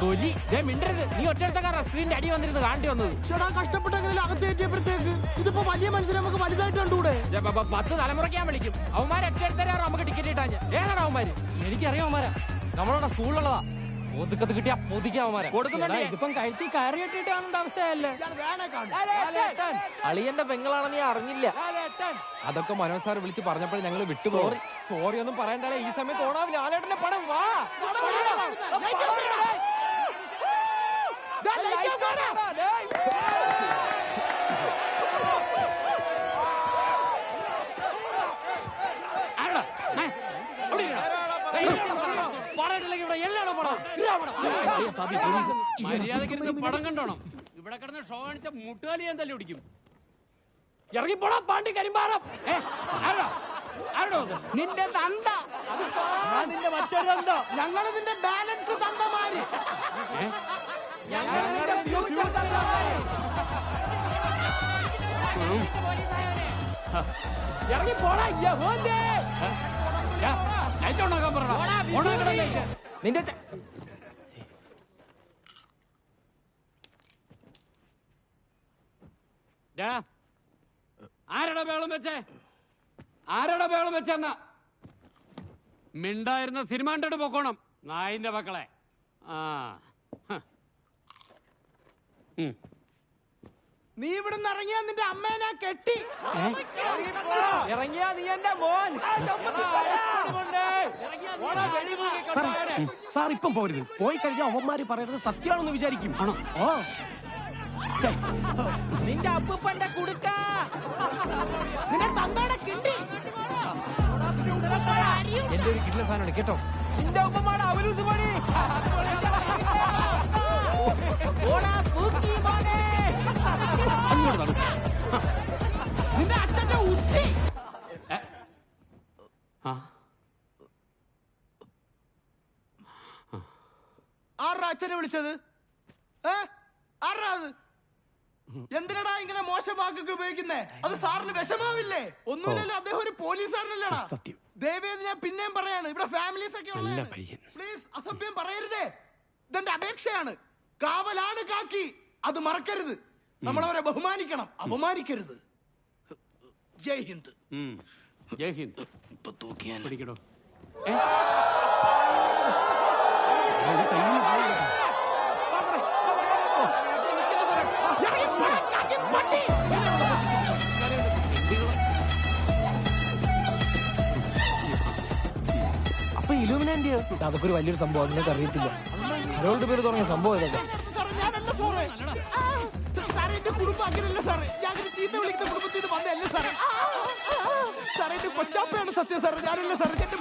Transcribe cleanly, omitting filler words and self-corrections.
തൊലി മിണ്ടരുത്. നീ ഒറ്റക്കാരാ സ്ക്രീനിന്റെ അടി വന്നിരുന്ന് കാണ്ടി വന്നത്. ചേട്ടാ കഷ്ടപ്പെട്ടെങ്കിലും അകത്തേറ്റിയപ്പോഴത്തേക്ക് ഇതിപ്പോ വലിയ മനുഷ്യരെ നമുക്ക് വലുതായിട്ട് കണ്ടുകൂടെ? 10 തലമുറയ്ക്കാൻ വിളിക്കും. അവന്മാരെ ഒറ്റ നമുക്ക് ടിക്കറ്റ് ഇട്ടാഞ്ഞ്. ഏതാണ് അവന്മാര്? എനിക്കറിയാം അവന്മാരാ, നമ്മളവിടെ സ്കൂളിലുള്ളതാ. ഒതുക്കത്ത് കിട്ടിയാ പൊതിക്കാവന്മാരെ കൊടുക്കുന്നുണ്ട്. ഇതിപ്പം കഴുത്തി കയറി കെട്ടിട്ട് കാണേണ്ട അവസ്ഥയല്ലേ? അളിയന്റെ പെങ്ങളാണെന്ന് നീ അറിഞ്ഞില്ല. അതൊക്കെ മനോജ് സാർ വിളിച്ച് പറഞ്ഞപ്പോൾ ഞങ്ങൾ വിട്ടുപോയി. സോറി ഒന്നും പറയണ്ടേ, ഈ സമയത്ത് ഓടാവില്ല. ലാലേട്ടന്റെ പടം വാ. മര്യാദക്ക് പടം കണ്ടോണം. ഇവിടെ കിടന്ന് ഷോ കാണിച്ച മുട്ടുകാലി ഞാൻ തല്ലി പിടിക്കും. ഇറങ്ങിപ്പോടാ പാണ്ടി കരിമ്പാറം. നിന്റെ തന്ത, നിന്റെ മറ്റൊരു തന്ത, ഞങ്ങൾ നിന്റെ ബാലൻസ് തന്തമാര്. ഇറങ്ങിപ്പോടാ. നിന്റെ ആരടാ ബേളം വെച്ചേ? ആരടാ ബേളം വെച്ചെന്ന മിണ്ടായിരുന്ന സിനിമ കണ്ടിട്ട് പൊക്കോണം നായിന്റെ മക്കളെ. നീ ഇവിടുന്ന് ഇറങ്ങിയാ നിന്റെ അമ്മേനെ കെട്ടി. ഇറങ്ങിയാ നീ എന്റെ മോൻ. സാർ ഇപ്പം പോരുത്. പോയി കഴിഞ്ഞാൽ അവന്മാര് പറയുന്നത് സത്യമാണെന്ന് വിചാരിക്കും. ആണോ? ഓ നിന്റെ അപ്പൂപ്പന്റെ കുടുക്ക, നിന്റെ തന്തയുടെ കിണ്ടി. എന്റെ ഒരു കിട്ടിയ സാധനമാണ് കേട്ടോ. നിന്റെ ഉപ്പമാണ് അവലൂസ് പണി. നിന്റെ അച്ഛന്റെ ഉച്ചി. ആരുടെ അച്ഛനെ വിളിച്ചത്? ആരാ അത്? എന്തിനടാ ഇങ്ങനെ മോശം വാക്കൊക്കെ ഉപയോഗിക്കുന്നേ? അത് സാറിന് വിഷമാവില്ലേ? ഒന്നുമില്ലല്ലോ, അദ്ദേഹം ഒരു പോലീസുകാരനല്ലടാ. സത്യം. ദയവേത് ഞാൻ പിന്നെയും പറയാണ്, ഇവിടെ ഫാമിലീസ് ഒക്കെ ഉള്ളതാണ്. പ്ലീസ് അസഭ്യം പറയരുതേ. ഇതെന്റെ അപേക്ഷയാണ്. കാവലാണ് കാക്കി, അത് മറക്കരുത്. നമ്മളവരെ ബഹുമാനിക്കണം, അപമാനിക്കരുത്. ജയ് ഹിന്ദ്. ജയ് ഹിന്ദ്. ഇപ്പൊ തൂക്കിയാൽ പിടിക്കണോ? അപ്പൊ ഇലുമിനാന്റിയോ? അതൊക്കെ ഒരു വലിയൊരു സംഭവം, നിങ്ങൾക്ക് അറിയത്തില്ല. ഹരോൾഡ് പേര് തുടങ്ങിയ സംഭവം ഇതൊക്കെ. എന്റെ കുടുംബം അങ്ങനെയല്ല സാറേ. ഞാൻ ചീത്ത വിളിക്കുന്ന കുടുംബത്തിൽ നിന്ന് വന്നതല്ല സാറേ. സാറേ എന്റെ കൊച്ചാപ്പയാണ് സത്യം സാറേ, ഞാനല്ല സാറേ. എന്റെ